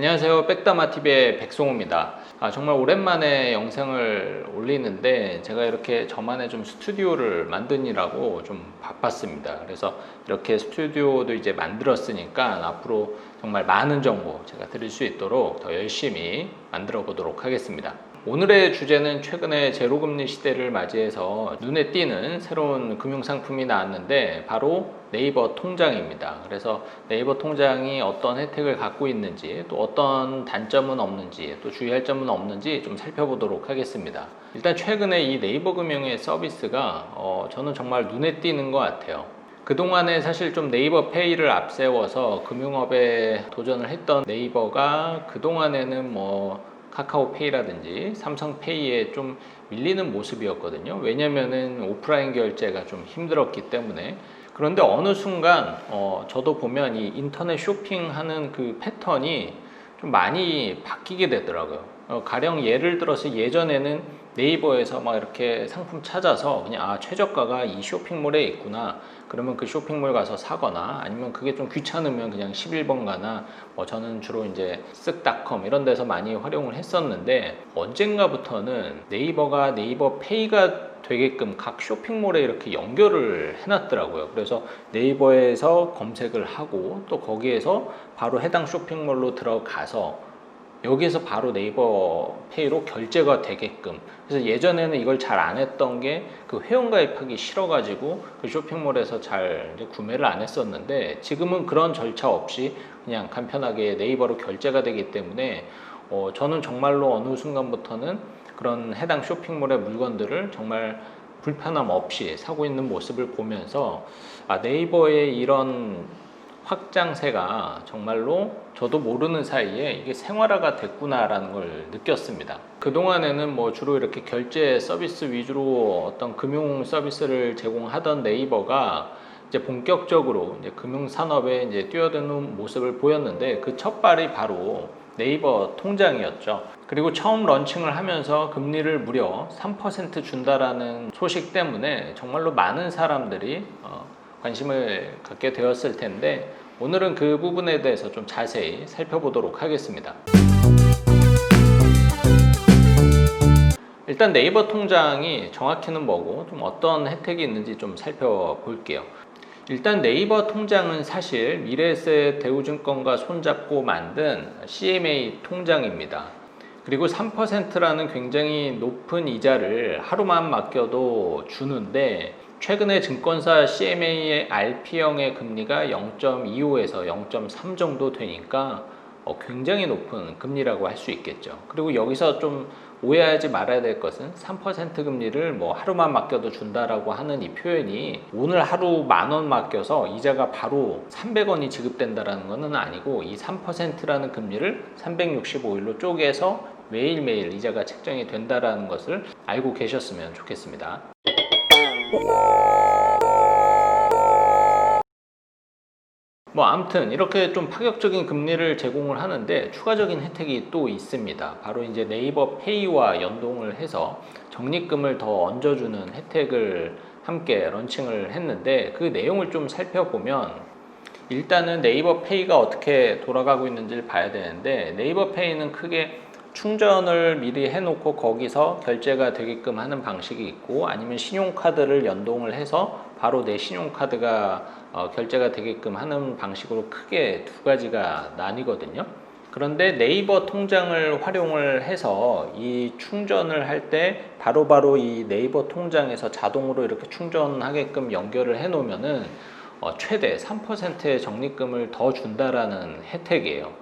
안녕하세요. 백다마TV의 백송호입니다. 정말 오랜만에 영상을 올리는데 제가 이렇게 저만의 좀 스튜디오를 만드느라고 좀 바빴습니다. 그래서 이렇게 스튜디오도 이제 만들었으니까 앞으로 정말 많은 정보 제가 드릴 수 있도록 더 열심히 만들어 보도록 하겠습니다. 오늘의 주제는 최근에 제로금리 시대를 맞이해서 눈에 띄는 새로운 금융상품이 나왔는데 바로 네이버 통장입니다. 그래서 네이버 통장이 어떤 혜택을 갖고 있는지, 또 어떤 단점은 없는지, 또 주의할 점은 없는지 좀 살펴보도록 하겠습니다. 일단 최근에 이 네이버 금융의 서비스가 저는 정말 눈에 띄는 것 같아요. 그동안에 사실 좀 네이버 페이를 앞세워서 금융업에 도전을 했던 네이버가 그동안에는 카카오페이라든지 삼성페이에 좀 밀리는 모습이었거든요. 왜냐면은 오프라인 결제가 좀 힘들었기 때문에. 그런데 어느 순간 저도 보면 이 인터넷 쇼핑하는 그 패턴이 좀 많이 바뀌게 되더라고요. 가령 예를 들어서 예전에는 네이버에서 막 이렇게 상품 찾아서 그냥 최저가가 이 쇼핑몰에 있구나, 그러면 그 쇼핑몰 가서 사거나, 아니면 그게 좀 귀찮으면 그냥 11번 가나, 저는 주로 이제 쓱닷컴 이런 데서 많이 활용을 했었는데, 언젠가부터는 네이버가 네이버 페이가 되게끔 각 쇼핑몰에 이렇게 연결을 해놨더라고요. 그래서 네이버에서 검색을 하고 또 거기에서 바로 해당 쇼핑몰로 들어가서 여기에서 바로 네이버 페이로 결제가 되게끔. 그래서 예전에는 이걸 잘 안 했던 게 그 회원가입하기 싫어가지고 그 쇼핑몰에서 잘 이제 구매를 안 했었는데, 지금은 그런 절차 없이 그냥 간편하게 네이버로 결제가 되기 때문에 저는 정말로 어느 순간부터는 그런 해당 쇼핑몰의 물건들을 정말 불편함 없이 사고 있는 모습을 보면서 네이버의 이런 확장세가 정말로 저도 모르는 사이에 이게 생활화가 됐구나라는 걸 느꼈습니다. 그동안에는 주로 이렇게 결제 서비스 위주로 어떤 금융 서비스를 제공하던 네이버가 이제 본격적으로 이제 금융 산업에 이제 뛰어드는 모습을 보였는데, 그 첫발이 바로 네이버 통장이었죠. 그리고 처음 런칭을 하면서 금리를 무려 3% 준다라는 소식 때문에 정말로 많은 사람들이 관심을 갖게 되었을 텐데, 오늘은 그 부분에 대해서 좀 자세히 살펴보도록 하겠습니다. 일단 네이버 통장이 정확히는 뭐고 좀 어떤 혜택이 있는지 좀 살펴볼게요. 일단 네이버 통장은 사실 미래에셋 대우증권과 손잡고 만든 CMA 통장입니다. 그리고 3%라는 굉장히 높은 이자를 하루만 맡겨도 주는데, 최근에 증권사 CMA의 RP형의 금리가 0.25에서 0.3 정도 되니까 굉장히 높은 금리라고 할 수 있겠죠. 그리고 여기서 좀 오해하지 말아야 될 것은 3% 금리를 하루만 맡겨도 준다라고 하는 이 표현이 오늘 하루 10,000원 맡겨서 이자가 바로 300원이 지급된다라는 것은 아니고, 이 3%라는 금리를 365일로 쪼개서 매일매일 이자가 책정이 된다라는 것을 알고 계셨으면 좋겠습니다. 아무튼 이렇게 좀 파격적인 금리를 제공을 하는데 추가적인 혜택이 또 있습니다. 바로 이제 네이버 페이와 연동을 해서 적립금을 더 얹어주는 혜택을 함께 런칭을 했는데, 그 내용을 좀 살펴보면 일단은 네이버 페이가 어떻게 돌아가고 있는지를 봐야 되는데, 네이버 페이는 크게 충전을 미리 해놓고 거기서 결제가 되게끔 하는 방식이 있고, 아니면 신용카드를 연동을 해서 바로 내 신용카드가 결제가 되게끔 하는 방식으로 크게 두 가지가 나뉘거든요. 그런데 네이버 통장을 활용을 해서 이 충전을 할 때 바로바로 이 네이버 통장에서 자동으로 이렇게 충전하게끔 연결을 해 놓으면은 최대 3%의 적립금을 더 준다라는 혜택이에요.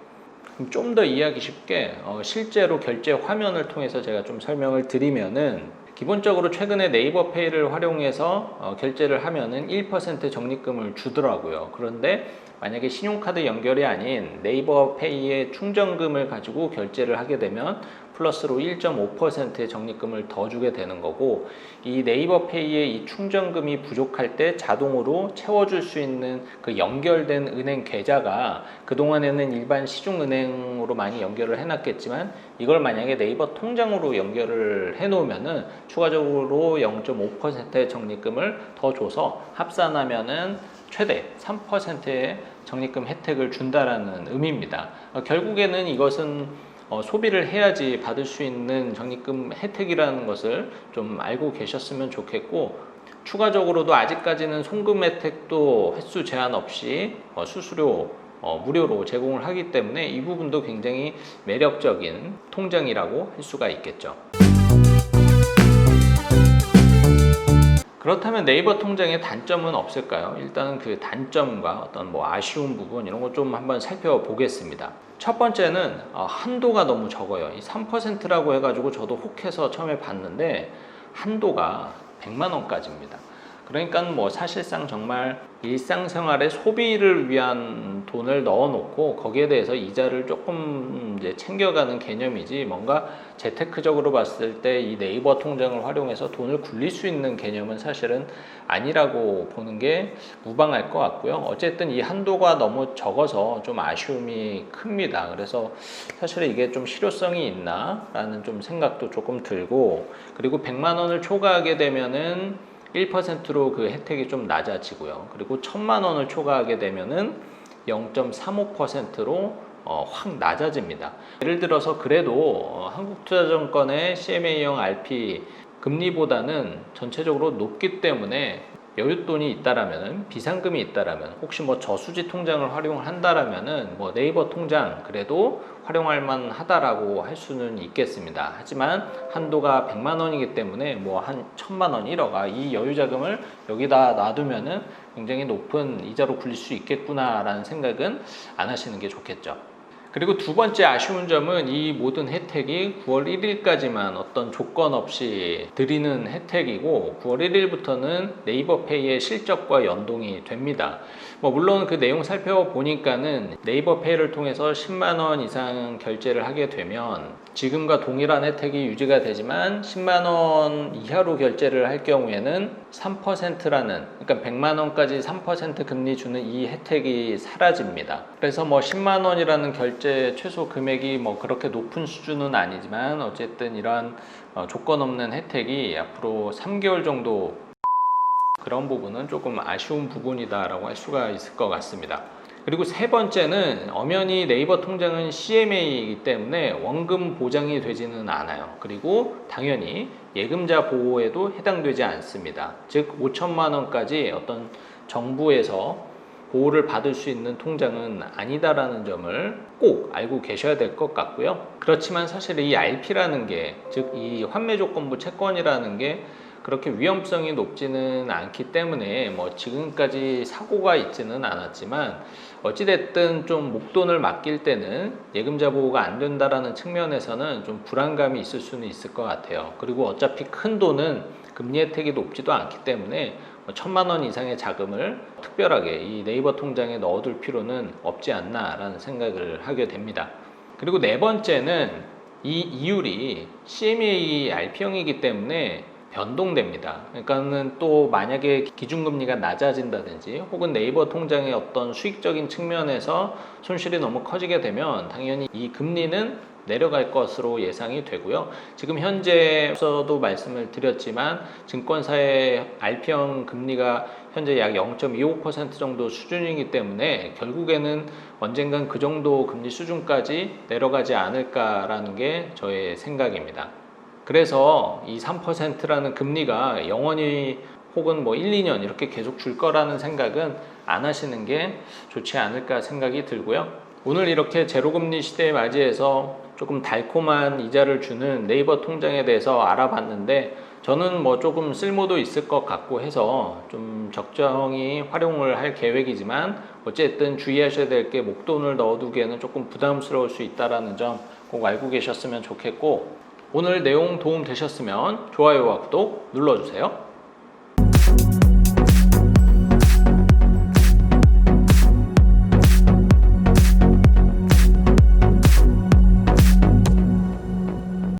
좀 더 이해하기 쉽게 실제로 결제 화면을 통해서 제가 좀 설명을 드리면은, 기본적으로 최근에 네이버 페이를 활용해서 결제를 하면은 1% 적립금을 주더라고요. 그런데 만약에 신용카드 연결이 아닌 네이버 페이의 충전금을 가지고 결제를 하게 되면 플러스로 1.5%의 적립금을 더 주게 되는 거고, 이 네이버 페이의 이 충전금이 부족할 때 자동으로 채워줄 수 있는 그 연결된 은행 계좌가 그동안에는 일반 시중은행으로 많이 연결을 해놨겠지만, 이걸 만약에 네이버 통장으로 연결을 해놓으면은 추가적으로 0.5%의 적립금을 더 줘서 합산하면은 최대 3%의 적립금 혜택을 준다라는 의미입니다. 결국에는 이것은 소비를 해야지 받을 수 있는 적립금 혜택이라는 것을 좀 알고 계셨으면 좋겠고, 추가적으로도 아직까지는 송금 혜택도 횟수 제한 없이 수수료 무료로 제공을 하기 때문에 이 부분도 굉장히 매력적인 통장이라고 할 수가 있겠죠. 그렇다면 네이버 통장의 단점은 없을까요? 일단은 그 단점과 어떤 뭐 아쉬운 부분 이런 거 좀 한번 살펴보겠습니다. 첫 번째는 한도가 너무 적어요. 이 3%라고 해가지고 저도 혹해서 처음에 봤는데 한도가 100만 원까지입니다. 그러니까 뭐 사실상 정말 일상생활의 소비를 위한 돈을 넣어놓고 거기에 대해서 이자를 조금 이제 챙겨가는 개념이지, 뭔가 재테크적으로 봤을 때 이 네이버 통장을 활용해서 돈을 굴릴 수 있는 개념은 사실은 아니라고 보는 게 무방할 것 같고요. 어쨌든 이 한도가 너무 적어서 좀 아쉬움이 큽니다. 그래서 사실 이게 좀 실효성이 있나 라는 좀 생각도 조금 들고, 그리고 100만 원을 초과하게 되면은 1%로 그 혜택이 좀 낮아지고요. 그리고 1000만 원을 초과하게 되면은 0.35%로 확 낮아집니다. 예를 들어서 그래도 한국투자증권의 CMA형 RP 금리보다는 전체적으로 높기 때문에 여윳돈이 있다라면, 비상금이 있다라면, 혹시 뭐 저수지 통장을 활용을 한다라면은 뭐 네이버 통장 그래도 활용할 만하다라고 할 수는 있겠습니다. 하지만 한도가 100만 원이기 때문에 뭐 한 1000만 원, 1억아 이 여유 자금을 여기다 놔두면은 굉장히 높은 이자로 굴릴 수 있겠구나라는 생각은 안 하시는 게 좋겠죠. 그리고 두 번째 아쉬운 점은 이 모든 혜택이 9월 1일까지만 어떤 조건 없이 드리는 혜택이고, 9월 1일부터는 네이버페이의 실적과 연동이 됩니다. 뭐 물론 그 내용 살펴보니까는 네이버페이를 통해서 10만 원 이상 결제를 하게 되면 지금과 동일한 혜택이 유지가 되지만 10만 원 이하로 결제를 할 경우에는 3%라는, 그러니까 100만 원까지 3% 금리 주는 이 혜택이 사라집니다. 그래서 뭐 10만 원이라는 결제 최소 금액이 뭐 그렇게 높은 수준은 아니지만 어쨌든 이러한 조건 없는 혜택이 앞으로 3개월 정도, 그런 부분은 조금 아쉬운 부분이다라고 할 수가 있을 것 같습니다. 그리고 세 번째는 엄연히 네이버 통장은 CMA이기 때문에 원금 보장이 되지는 않아요. 그리고 당연히 예금자 보호에도 해당되지 않습니다. 즉 5천만 원까지 어떤 정부에서 보호를 받을 수 있는 통장은 아니다라는 점을 꼭 알고 계셔야 될 것 같고요. 그렇지만 사실 이 RP라는 게, 즉 이 환매조건부 채권이라는 게 그렇게 위험성이 높지는 않기 때문에 뭐 지금까지 사고가 있지는 않았지만 어찌됐든 좀 목돈을 맡길 때는 예금자 보호가 안 된다라는 측면에서는 좀 불안감이 있을 수는 있을 것 같아요. 그리고 어차피 큰 돈은 금리 혜택이 높지도 않기 때문에 1000만 원 이상의 자금을 특별하게 이 네이버 통장에 넣어둘 필요는 없지 않나라는 생각을 하게 됩니다. 그리고 네 번째는 이 이율이 CMA RP형이기 때문에 변동됩니다. 그러니까는 또 만약에 기준금리가 낮아진다든지 혹은 네이버 통장의 어떤 수익적인 측면에서 손실이 너무 커지게 되면 당연히 이 금리는 내려갈 것으로 예상이 되고요. 지금 현재서도 말씀을 드렸지만 증권사의 RP형 금리가 현재 약 0.25% 정도 수준이기 때문에 결국에는 언젠간 그 정도 금리 수준까지 내려가지 않을까라는 게 저의 생각입니다. 그래서 이 3%라는 금리가 영원히 혹은 뭐 1, 2년 이렇게 계속 줄 거라는 생각은 안 하시는 게 좋지 않을까 생각이 들고요. 오늘 이렇게 제로금리 시대에 맞이해서 조금 달콤한 이자를 주는 네이버 통장에 대해서 알아봤는데, 저는 뭐 조금 쓸모도 있을 것 같고 해서 좀 적정히 활용을 할 계획이지만 어쨌든 주의하셔야 될 게 목돈을 넣어두기에는 조금 부담스러울 수 있다는 점 꼭 알고 계셨으면 좋겠고, 오늘 내용 도움 되셨으면 좋아요와 구독 눌러주세요.